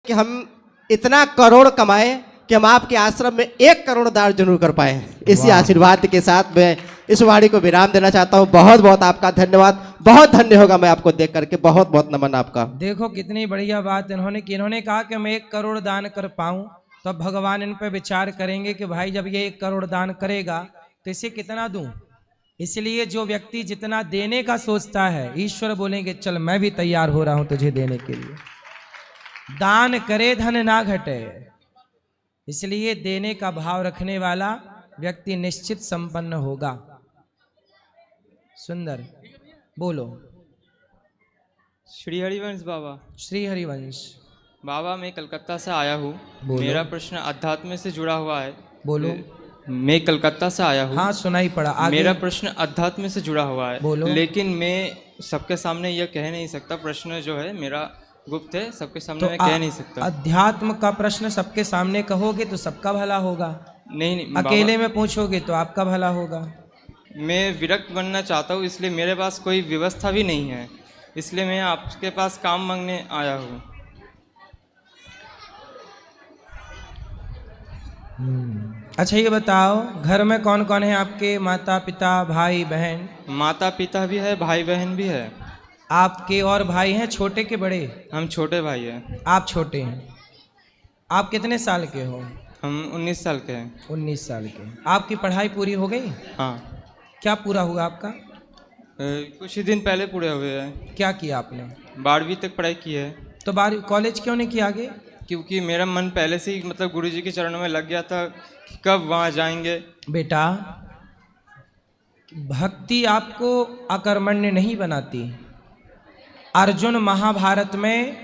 कि हम इतना करोड़ कमाए कि हम आपके आश्रम में 1 करोड़ दान जरूर कर पाए। इसी आशीर्वाद के साथ मैं इस वाणी को विराम देना चाहता हूँ। बहुत बहुत आपका धन्यवाद। बहुत धन्य होगा मैं आपको देख करके। बहुत बहुत नमन आपका। देखो कितनी बढ़िया बात इन्होंने की। इन्होंने कहा कि मैं 1 करोड़ दान कर पाऊं तो अब भगवान इन पे विचार करेंगे कि भाई जब ये 1 करोड़ दान करेगा तो इसे कितना दूं। इसलिए जो व्यक्ति जितना देने का सोचता है ईश्वर बोलेंगे चल मैं भी तैयार हो रहा हूं तुझे देने के लिए। दान करे धन ना घटे। इसलिए देने का भाव रखने वाला व्यक्ति निश्चित संपन्न होगा। सुंदर बोलो। श्री हरिवंश बाबा। श्री हरिवंश बाबा मैं कलकत्ता से आया हूँ। मेरा प्रश्न अध्यात्म से जुड़ा हुआ है। बोलो। मैं कलकत्ता से आया हूँ। हाँ सुनाई पड़ा। आगे। मेरा प्रश्न अध्यात्म से जुड़ा हुआ है। बोलो। लेकिन मैं सबके सामने यह कह नहीं सकता। प्रश्न जो है मेरा गुप्त है, सबके सामने तो मैं कह नहीं सकता। अध्यात्म का प्रश्न सबके सामने कहोगे तो सबका भला होगा। नहीं अकेले में पूछोगे तो आपका भला होगा। मैं विरक्त बनना चाहता हूँ, इसलिए मेरे पास कोई व्यवस्था भी नहीं है। इसलिए मैं आपके पास काम मांगने आया हूँ। अच्छा ये बताओ घर में कौन कौन है आपके? माता पिता भाई बहन? माता पिता भी है, भाई बहन भी है। आपके और भाई हैं छोटे के बड़े? हम छोटे भाई हैं। आप छोटे हैं। आप कितने साल के हो? हम 19 साल के हैं। 19 साल के। आपकी पढ़ाई पूरी हो गई? हाँ। क्या पूरा हुआ आपका? कुछ ही दिन पहले पूरे हुए हैं। क्या किया आपने? 12वीं तक पढ़ाई की है। तो 12वीं कॉलेज क्यों नहीं किया आगे? क्योंकि मेरा मन पहले से ही मतलब गुरुजी के चरणों में लग गया था कि कब वहाँ जाएंगे। बेटा भक्ति आपको अकर्मण्य नहीं बनाती। अर्जुन महाभारत में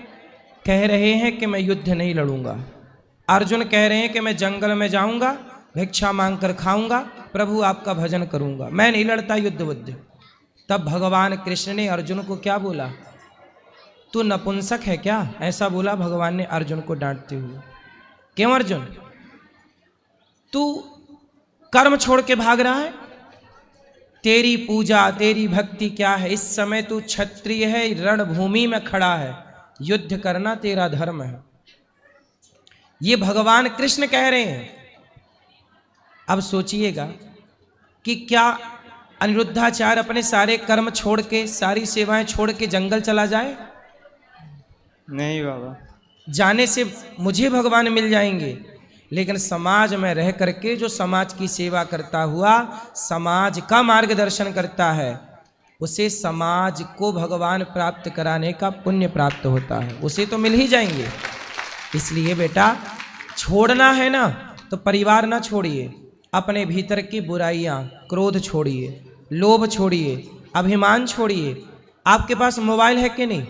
कह रहे हैं कि मैं युद्ध नहीं लड़ूंगा। अर्जुन कह रहे हैं कि मैं जंगल में जाऊंगा, भिक्षा मांग कर खाऊंगा, प्रभु आपका भजन करूंगा, मैं नहीं लड़ता युद्ध बुद्ध। तब भगवान कृष्ण ने अर्जुन को क्या बोला? तू नपुंसक है क्या? ऐसा बोला भगवान ने अर्जुन को डांटते हुए। क्यों अर्जुन? तू कर्म छोड़ के भाग रहा है? तेरी पूजा तेरी भक्ति क्या है? इस समय तू क्षत्रिय है, रणभूमि में खड़ा है, युद्ध करना तेरा धर्म है। ये भगवान कृष्ण कह रहे हैं। अब सोचिएगा कि क्या अनिरुद्धाचार्य अपने सारे कर्म छोड़ के सारी सेवाएं छोड़ के जंगल चला जाए? नहीं बाबा। जाने से मुझे भगवान मिल जाएंगे, लेकिन समाज में रह करके जो समाज की सेवा करता हुआ समाज का मार्गदर्शन करता है उसे समाज को भगवान प्राप्त कराने का पुण्य प्राप्त होता है, उसे तो मिल ही जाएंगे। इसलिए बेटा छोड़ना है ना तो परिवार ना छोड़िए, अपने भीतर की बुराइयां, क्रोध छोड़िए, लोभ छोड़िए, अभिमान छोड़िए। आपके पास मोबाइल है कि नहीं?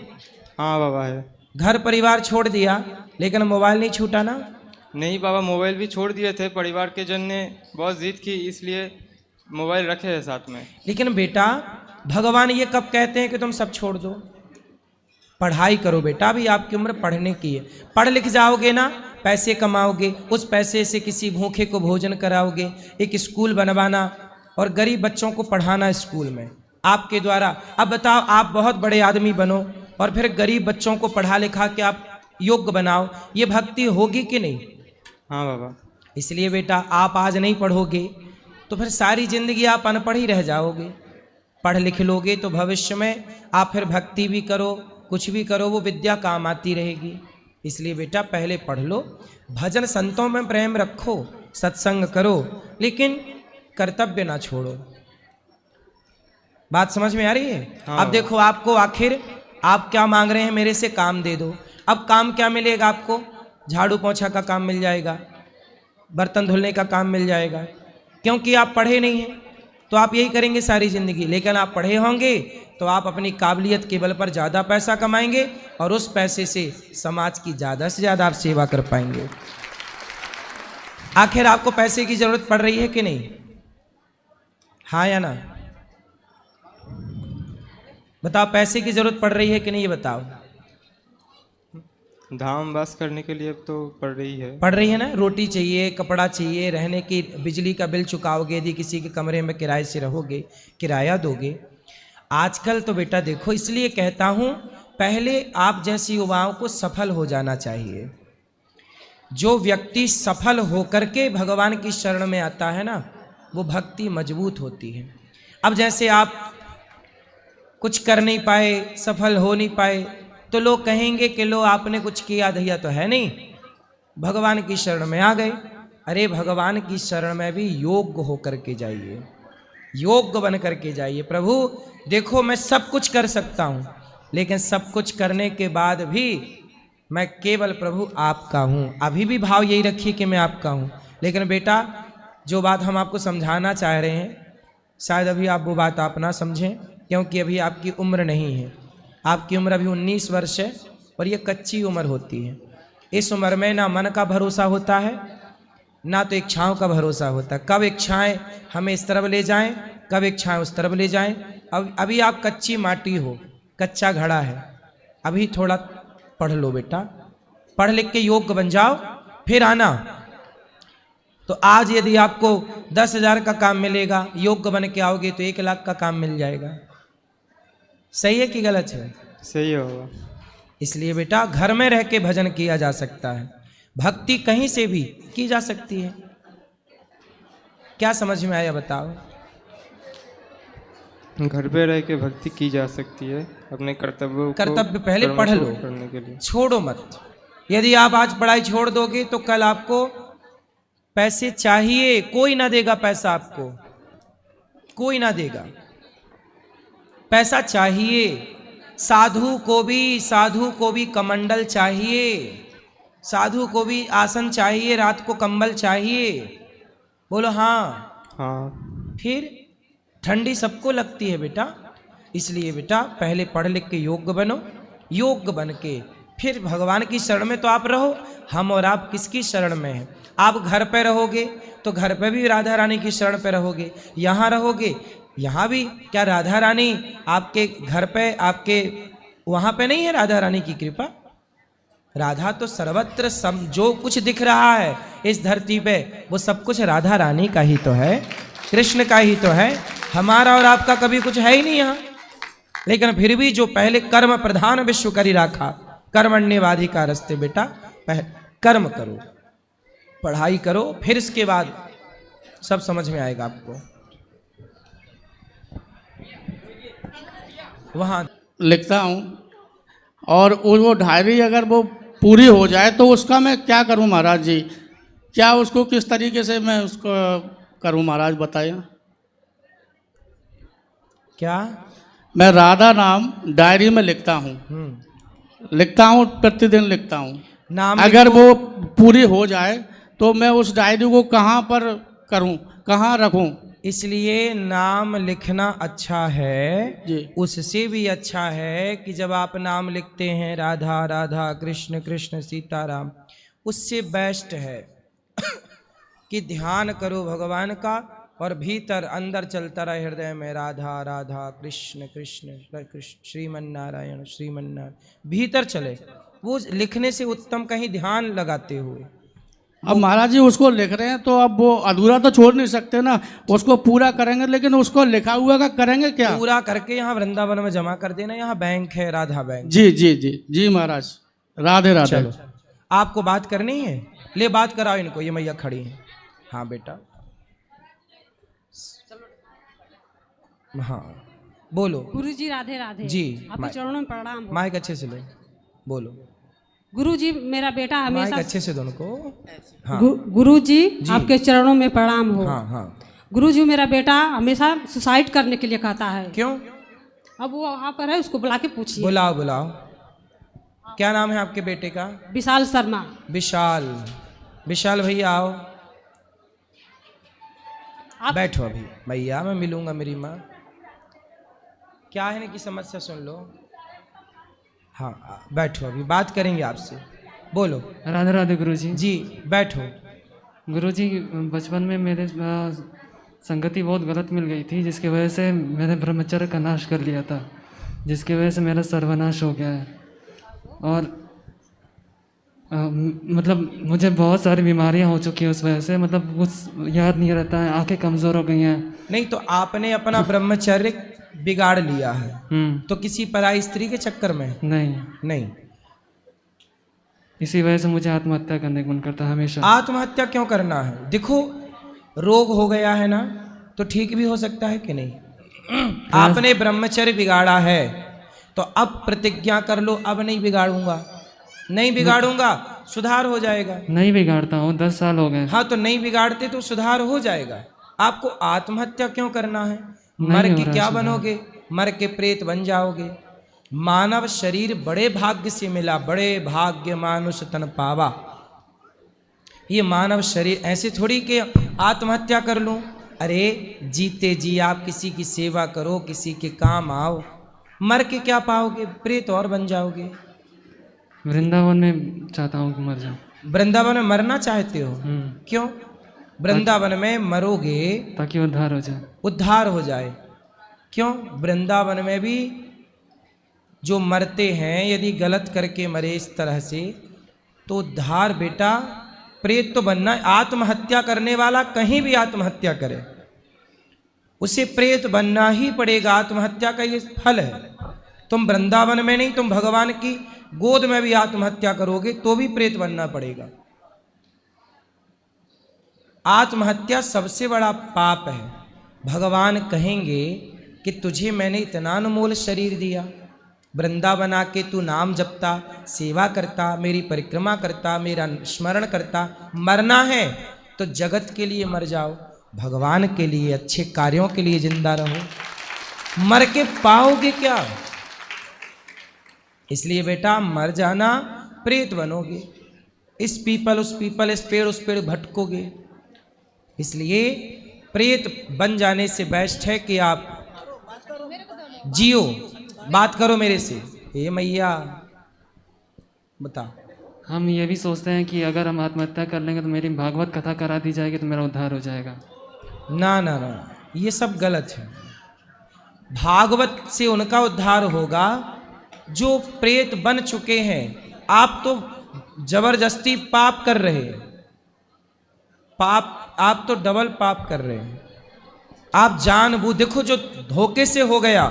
हाँ बाबा है। घर परिवार छोड़ दिया लेकिन मोबाइल नहीं छूटा ना? नहीं बाबा, मोबाइल भी छोड़ दिए थे। परिवार के जन ने बहुत जिद की, इसलिए मोबाइल रखे हैं साथ में। लेकिन बेटा भगवान ये कब कहते हैं कि तुम सब छोड़ दो? पढ़ाई करो बेटा, अभी आपकी उम्र पढ़ने की है। पढ़ लिख जाओगे ना, पैसे कमाओगे, उस पैसे से किसी भूखे को भोजन कराओगे, एक स्कूल बनवाना और गरीब बच्चों को पढ़ाना स्कूल में आपके द्वारा। अब बताओ आप बहुत बड़े आदमी बनो और फिर गरीब बच्चों को पढ़ा लिखा के आप योग्य बनाओ, ये भक्ति होगी कि नहीं? हाँ बाबा। इसलिए बेटा आप आज नहीं पढ़ोगे तो फिर सारी जिंदगी आप अनपढ़ ही रह जाओगे। पढ़ लिख लोगे तो भविष्य में आप फिर भक्ति भी करो, कुछ भी करो, वो विद्या काम आती रहेगी। इसलिए बेटा पहले पढ़ लो, भजन संतों में प्रेम रखो, सत्संग करो, लेकिन कर्तव्य ना छोड़ो। बात समझ में आ रही है? हाँ। अब देखो आपको आखिर आप क्या मांग रहे हैं? मेरे से काम दे दो। अब काम क्या मिलेगा आपको? झाड़ू पोछा का काम मिल जाएगा, बर्तन धुलने का काम मिल जाएगा, क्योंकि आप पढ़े नहीं हैं तो आप यही करेंगे सारी जिंदगी। लेकिन आप पढ़े होंगे तो आप अपनी काबिलियत के बल पर ज़्यादा पैसा कमाएंगे और उस पैसे से समाज की ज़्यादा से ज़्यादा आप सेवा कर पाएंगे। आखिर आपको पैसे की जरूरत पड़ रही है कि नहीं? हाँ या ना? बताओ पैसे की जरूरत पड़ रही है कि नहीं, ये बताओ। धाम वास करने के लिए तो पड़ रही है। पड़ रही है ना? रोटी चाहिए, कपड़ा चाहिए, रहने की, बिजली का बिल चुकाओगे, यदि किसी के कमरे में किराए से रहोगे, किराया दोगे। आजकल तो बेटा देखो, इसलिए कहता हूँ पहले आप जैसे युवाओं को सफल हो जाना चाहिए। जो व्यक्ति सफल होकर के भगवान की शरण में आता है ना, वो भक्ति मजबूत होती है। अब जैसे आप कुछ कर नहीं पाए, सफल हो नहीं पाए, तो लोग कहेंगे कि लो आपने कुछ किया धैया तो है नहीं, भगवान की शरण में आ गए। अरे भगवान की शरण में भी योग्य होकर के जाइए, योग्य बन करके जाइए। प्रभु देखो मैं सब कुछ कर सकता हूँ, लेकिन सब कुछ करने के बाद भी मैं केवल प्रभु आपका हूँ। अभी भी भाव यही रखिए कि मैं आपका हूँ। लेकिन बेटा जो बात हम आपको समझाना चाह रहे हैं, शायद अभी आप वो बात आप ना समझें, क्योंकि अभी आपकी उम्र नहीं है। आपकी उम्र अभी 19 वर्ष है और ये कच्ची उम्र होती है। इस उम्र में ना मन का भरोसा होता है, ना तो इच्छाओं का भरोसा होता। कब इच्छाएं हमें इस तरफ ले जाएं, कब इच्छाएं उस तरफ ले जाएं। अब अभी आप कच्ची माटी हो, कच्चा घड़ा है। अभी थोड़ा पढ़ लो बेटा, पढ़ लिख के योग्य बन जाओ, फिर आना। तो आज यदि आपको 10,000 का काम मिलेगा, योग्य बन के आओगे तो 1 लाख का काम मिल जाएगा। सही है कि गलत है? सही होगा। इसलिए बेटा घर में रह के भजन किया जा सकता है, भक्ति कहीं से भी की जा सकती है। क्या समझ में आया बताओ? घर पे रह के भक्ति की जा सकती है, अपने कर्तव्य पहले पढ़ लो, करने के लिए छोड़ो मत। यदि आप आज पढ़ाई छोड़ दोगे तो कल आपको पैसे चाहिए, कोई ना देगा पैसा आपको, कोई ना देगा। पैसा चाहिए, साधु को भी कमंडल चाहिए, साधु को भी आसन चाहिए, रात को कंबल चाहिए। बोलो हाँ। हाँ। फिर ठंडी सबको लगती है बेटा। इसलिए बेटा पहले पढ़ लिख के योग्य बनो, योग्य बन के फिर भगवान की शरण में तो आप रहो। हम और आप किसकी शरण में हैं? आप घर पे रहोगे तो घर पे भी राधा रानी की शरण पे रहोगे, यहाँ रहोगे यहाँ भी। क्या राधा रानी आपके घर पे, आपके वहाँ पे नहीं है राधा रानी की कृपा? राधा तो सर्वत्र, जो कुछ दिख रहा है इस धरती पे वो सब कुछ राधा रानी का ही तो है, कृष्ण का ही तो है। हमारा और आपका कभी कुछ है ही नहीं यहाँ। लेकिन फिर भी जो पहले कर्म प्रधान विश्व करी राखा, कर्मण्यवाधिका रस्ते। बेटा कर्म करो, पढ़ाई करो, फिर इसके बाद सब समझ में आएगा आपको। वहाँ लिखता हूँ और वो डायरी अगर वो पूरी हो जाए तो उसका मैं क्या करूँ महाराज जी? क्या उसको किस तरीके से मैं उसको करूँ महाराज बताइए। क्या? मैं राधा नाम डायरी में लिखता हूँ, लिखता हूँ, प्रतिदिन लिखता हूँ। नाम अगर वो पूरी हो जाए तो मैं उस डायरी को कहाँ पर करूँ, कहाँ रखूँ? इसलिए नाम लिखना अच्छा है जी। उससे भी अच्छा है कि जब आप नाम लिखते हैं राधा राधा कृष्ण कृष्ण सीताराम, उससे बेस्ट है कि ध्यान करो भगवान का और भीतर अंदर चलता रहे हृदय में राधा राधा कृष्ण कृष्ण कृष्ण श्रीमन्नारायण श्रीमन्नारायण भीतर चले। वो लिखने से उत्तम कहीं ध्यान लगाते हुए। अब महाराज जी उसको लिख रहे हैं तो अब वो अधूरा तो छोड़ नहीं सकते ना, उसको पूरा करेंगे। लेकिन उसको लिखा हुआ का करेंगे क्या? पूरा करके यहाँ वृंदावन में जमा कर देना। यहाँ बैंक है, राधा बैंक। जी जी जी जी महाराज, राधे राधे। चलो आपको बात करनी है, ले बात कराओ इनको, ये मैया खड़ी है। हाँ बेटा, हाँ बोलो। गुरुजी राधे राधे जी। आपके चरणों में प्रणाम हो। माइक अच्छे से लो, बोलो। गुरुजी मेरा बेटा माइक हमेशा अच्छे से दोनों को। हाँ गुरुजी आपके चरणों में प्रणाम हो। हाँ हाँ। गुरुजी मेरा बेटा हमेशा सुसाइड करने के लिए कहता है। क्यों? अब वो वहाँ पर है, उसको बुला के पूछिए। बुलाओ बुलाओ। क्या नाम है आपके बेटे का? विशाल शर्मा। विशाल। विशाल भैया आओ, बैठो। अभी भैया मैं मिलूंगा मेरी माँ। क्या है इनकी समस्या सुन लो। हाँ बैठो, अभी बात करेंगे आपसे। बोलो। राधे राधे गुरुजी। जी बैठो। गुरुजी बचपन में मेरे संगति बहुत गलत मिल गई थी, जिसकी वजह से मैंने ब्रह्मचर्य का नाश कर लिया था, जिसकी वजह से मेरा सर्वनाश हो गया है। और मतलब मुझे बहुत सारी बीमारियां हो चुकी हैं उस वजह से, मतलब कुछ याद नहीं रहता है, आंखें कमज़ोर हो गई हैं। नहीं तो आपने अपना ब्रह्मचर्य बिगाड़ लिया है, तो किसी पराई स्त्री के चक्कर में? नहीं, नहीं। इसी वजह से मुझे आत्महत्या करने का मन करता है हमेशा। आत्महत्या क्यों करना है? देखो, रोग हो गया है ना, तो ठीक भी हो सकता है कि नहीं? आपने ब्रह्मचर्य बिगाड़ा है, तो अब प्रतिज्ञा कर लो, अब नहीं बिगाड़ूंगा, नहीं बिगाड़ूंगा, सुधार हो जाएगा। नहीं बिगाड़ता हूँ, 10 साल हो गए। हाँ, तो नहीं बिगाड़ते तो सुधार हो जाएगा। आपको आत्महत्या क्यों करना है? नहीं मर हो के रहा क्या सुधार। बनोगे? मर के प्रेत बन जाओगे। मानव शरीर बड़े भाग्य से मिला, बड़े भाग्य मानुष तन पावा। ये मानव शरीर ऐसे थोड़ी कि आत्महत्या कर लूं। अरे जीते जी आप किसी की सेवा करो, किसी के काम आओ। मर के क्या पाओगे? प्रेत और बन जाओगे। वृंदावन में चाहता हूँ कि मर जाऊँ। वृंदावन में मरना चाहते हो? क्यों? वृंदावन में मरोगे ताकि उद्धार हो जाए। उद्धार हो जाए। क्यों? वृंदावन में भी जो मरते हैं, यदि गलत करके मरे इस तरह से, तो उद्धार बेटा, प्रेत तो बनना। आत्महत्या करने वाला कहीं भी आत्महत्या करे, उसे प्रेत बनना ही पड़ेगा। आत्महत्या का ये फल है। तुम वृंदावन में नहीं, तुम भगवान की गोद में भी आत्महत्या करोगे तो भी प्रेत बनना पड़ेगा। आत्महत्या सबसे बड़ा पाप है। भगवान कहेंगे कि तुझे मैंने इतना अनमोल शरीर दिया, वृंदावन आके तू नाम जपता, सेवा करता, मेरी परिक्रमा करता, मेरा स्मरण करता। मरना है तो जगत के लिए मर जाओ, भगवान के लिए, अच्छे कार्यों के लिए जिंदा रहो। मर के पाओगे क्या? इसलिए बेटा मर जाना, प्रेत बनोगे। इस पीपल उस पीपल, इस पेड़ उस पेड़ भटकोगे। इसलिए प्रेत बन जाने से बेस्ट है कि आप जियो। बात करो मेरे से। हे मैया बता। हम ये भी सोचते हैं कि अगर हम आत्महत्या कर लेंगे तो मेरी भागवत कथा करा दी जाएगी तो मेरा उद्धार हो जाएगा। ना ना ना, ये सब गलत है। भागवत से उनका उद्धार होगा जो प्रेत बन चुके हैं। आप तो जबरदस्ती पाप कर रहे हैं। पाप, आप तो डबल पाप कर रहे हैं। आप जानबूझ, देखो जो धोखे से हो गया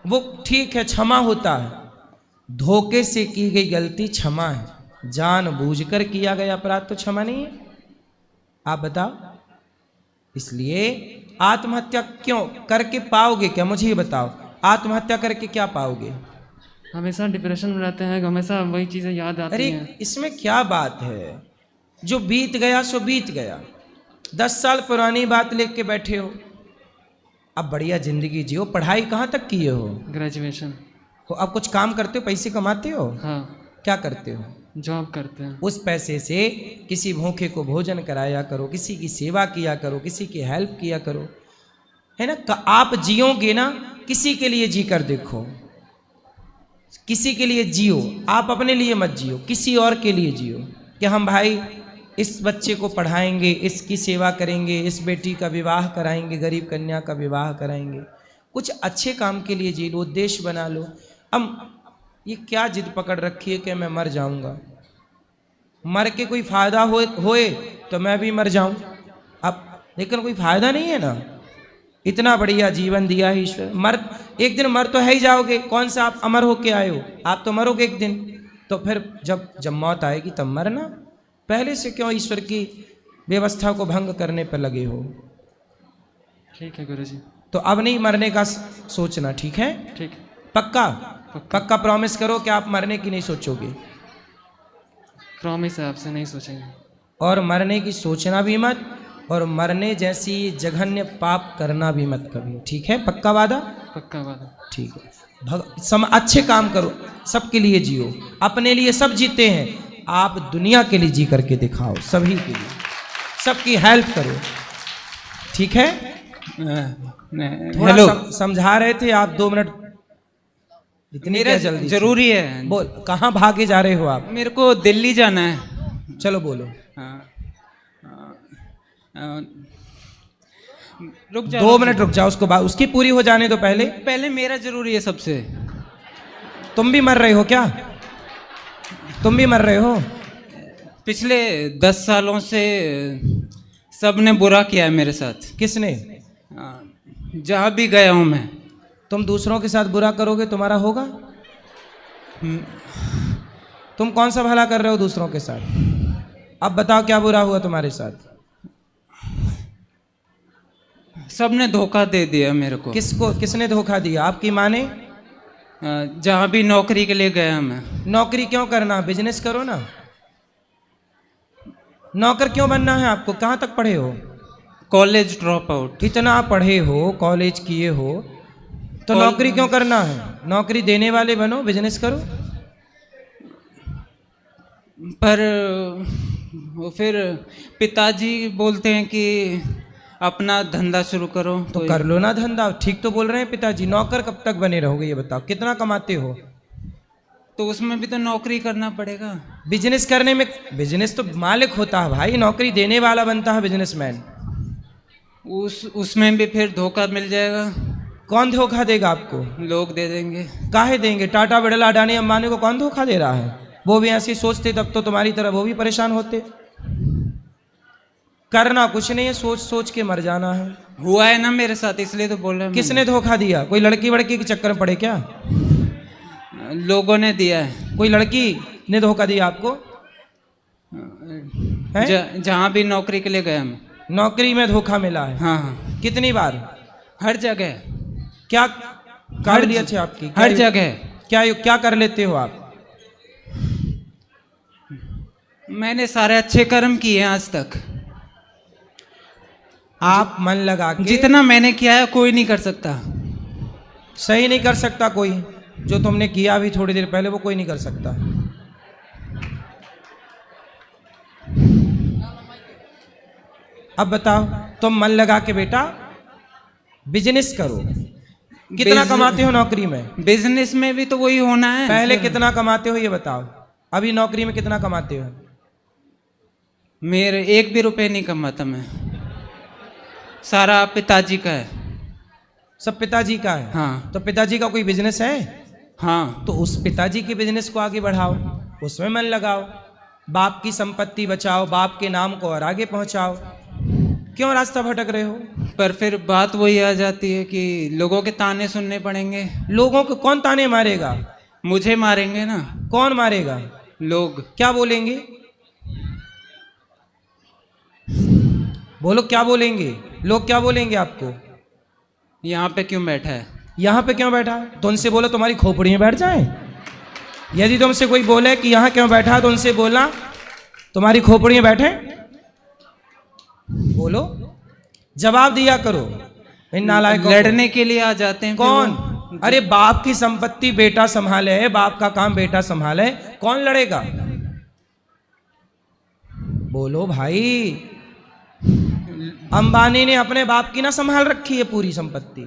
वो ठीक है, क्षमा होता है। धोखे से की गई गलती क्षमा है, जानबूझकर किया गया अपराध तो क्षमा नहीं है। आप बताओ। इसलिए आत्महत्या क्यों करके पाओगे क्या? मुझे ये बताओ, आत्महत्या करके क्या पाओगे? हमेशा डिप्रेशन में रहते हैं, हमेशा वही चीज़ें याद आती अरे हैं। इसमें क्या बात है? जो बीत गया सो बीत गया। 10 साल पुरानी बात लेके बैठे हो। अब बढ़िया जिंदगी जियो। पढ़ाई कहाँ तक किए हो? ग्रेजुएशन। हो अब कुछ काम करते हो, पैसे कमाते हो? हाँ, क्या करते हो? जॉब करते हैं। उस पैसे से किसी भूखे को भोजन कराया करो, किसी की सेवा किया करो, किसी की हेल्प किया करो, है ना? आप जियोगे ना, किसी के लिए जी कर देखो। किसी के लिए जियो, आप अपने लिए मत जियो, किसी और के लिए जियो। कि हम भाई इस बच्चे को पढ़ाएंगे, इसकी सेवा करेंगे, इस बेटी का विवाह कराएंगे, गरीब कन्या का विवाह कराएंगे। कुछ अच्छे काम के लिए जी लो, उद्देश्य बना लो। अब ये क्या जिद पकड़ रखी है कि मैं मर जाऊंगा, मर के कोई फायदा होए तो मैं भी मर जाऊं। अब लेकिन कोई फायदा नहीं है ना। इतना बढ़िया जीवन दिया है ईश्वर। एक दिन मर तो है ही जाओगे। कौन सा आप अमर होके आए हो? आप तो मरोगे एक दिन। तो फिर जब मौत आएगी तब मरना। पहले से क्यों ईश्वर की व्यवस्था को भंग करने पर लगे हो? ठीक है गुरुजी। तो अब नहीं मरने का सोचना, ठीक है? ठीक। पक्का? पक्का प्रॉमिस करो कि आप मरने की नहीं सोचोगे। प्रॉमिस है, आपसे नहीं सोचेंगे। और मरने की सोचना भी मत, और मरने जैसी जघन्य पाप करना भी मत कभी, ठीक है? पक्का वादा? पक्का वादा। ठीक है। अच्छे काम करो, सबके लिए जियो। अपने लिए सब जीते हैं, आप दुनिया के लिए जी करके दिखाओ, सभी के लिए, सबकी हेल्प करो, ठीक है? हेलो, समझा रहे थे आप 2 मिनट। इतनी क्या जल्दी? जरूरी है। बोल, कहाँ भागे जा रहे हो आप? मेरे को दिल्ली जाना है। चलो बोलो। रुक जाओ, 2 मिनट रुक जाओ, उसको बाद उसकी पूरी हो जाने दो। पहले मेरा जरूरी है सबसे। तुम भी मर रहे हो क्या? तुम भी मर रहे हो? पिछले 10 सालों से सबने बुरा किया है मेरे साथ। किसने? जहाँ भी गया हूँ मैं, तुम दूसरों के साथ बुरा करोगे तुम्हारा होगा? तुम कौन सा भला कर रहे हो दूसरों के साथ? अब बताओ क्या बुरा हुआ तुम्हारे साथ? सबने धोखा दे दिया मेरे को। किसको, किसने धोखा दिया? आपकी माँ ने? जहाँ भी नौकरी के लिए गया मैं। नौकरी क्यों करना, बिजनेस करो ना। नौकर क्यों बनना है आपको? कहाँ तक पढ़े हो? College drop out. इतना पढ़े हो, कॉलेज किए हो, तो नौकरी क्यों करना है? नौकरी देने वाले बनो, बिजनेस करो। पर वो फिर पिताजी बोलते हैं कि अपना धंधा शुरू करो। तो कर लो ना धंधा। ठीक तो बोल रहे हैं पिताजी। नौकर कब तक बने रहोगे ये बताओ? कितना कमाते हो? तो उसमें भी तो नौकरी करना पड़ेगा। बिजनेस करने में, बिजनेस तो मालिक होता है भाई, नौकरी देने वाला बनता है बिजनेसमैन। उसमें भी फिर धोखा मिल जाएगा। कौन धोखा देगा आपको? लोग दे देंगे। काहे देंगे? टाटा, बिड़ला, अडानी, अंबानी को कौन धोखा दे रहा है? वो भी ऐसे सोचते तब तो तुम्हारी तरह वो भी परेशान होते। करना कुछ नहीं है, सोच सोच के मर जाना है। हुआ है ना मेरे साथ, इसलिए तो बोल रहे हैं। किसने धोखा दिया? कोई लड़की वड़की के चक्कर में पड़े क्या? लोगों ने दिया है। कोई लड़की ने धोखा दिया आपको? जहाँ भी नौकरी के लिए गया मैं। नौकरी में धोखा मिला है? हाँ हाँ, कितनी बार? हर जगह। क्या काबिलियत है आपकी? हर जगह। क्या कर लेते हो आप? मैंने सारे अच्छे कर्म किए हैं आज तक। आप मन लगा के, जितना मैंने किया है कोई नहीं कर सकता। सही नहीं कर सकता कोई। जो तुमने किया अभी थोड़ी देर पहले वो कोई नहीं कर सकता। अब बताओ, तुम मन लगा के बेटा बिजनेस करो। कितना कमाते हो नौकरी में? बिजनेस में भी तो वही होना है। पहले कितना कमाते हो ये बताओ? अभी नौकरी में कितना कमाते हो? मेरे 1 भी रुपए नहीं कमाता मैं। सारा पिताजी का है। सब पिताजी का है? हाँ। तो पिताजी का कोई बिजनेस है? हाँ। तो उस पिताजी के बिजनेस को आगे बढ़ाओ, उसमें मन लगाओ। बाप की संपत्ति बचाओ, बाप के नाम को और आगे पहुंचाओ। क्यों रास्ता भटक रहे हो? पर फिर बात वही आ जाती है कि लोगों के ताने सुनने पड़ेंगे। लोगों को कौन ताने मारेगा? मुझे मारेंगे ना। कौन मारेगा? लोग। क्या बोलेंगे? बोलो, क्या बोलेंगे? लोग क्या बोलेंगे आपको? यहाँ पे क्यों बैठा है? यहाँ पे क्यों बैठा है? तो उनसे बोलो तुम्हारी खोपड़ी में बैठ जाए। यदि तुमसे कोई बोले कि यहाँ क्यों बैठा है तो उनसे बोलना तुम्हारी खोपड़ी में बैठे। बोलो, जवाब दिया करो। इन नालायकों को। लड़ने के लिए आ जाते हैं। कौन? अरे बाप की संपत्ति बेटा संभाले, बाप का काम बेटा संभाले, कौन लड़ेगा? बोलो भाई। अंबानी ने अपने बाप की ना संभाल रखी है पूरी संपत्ति।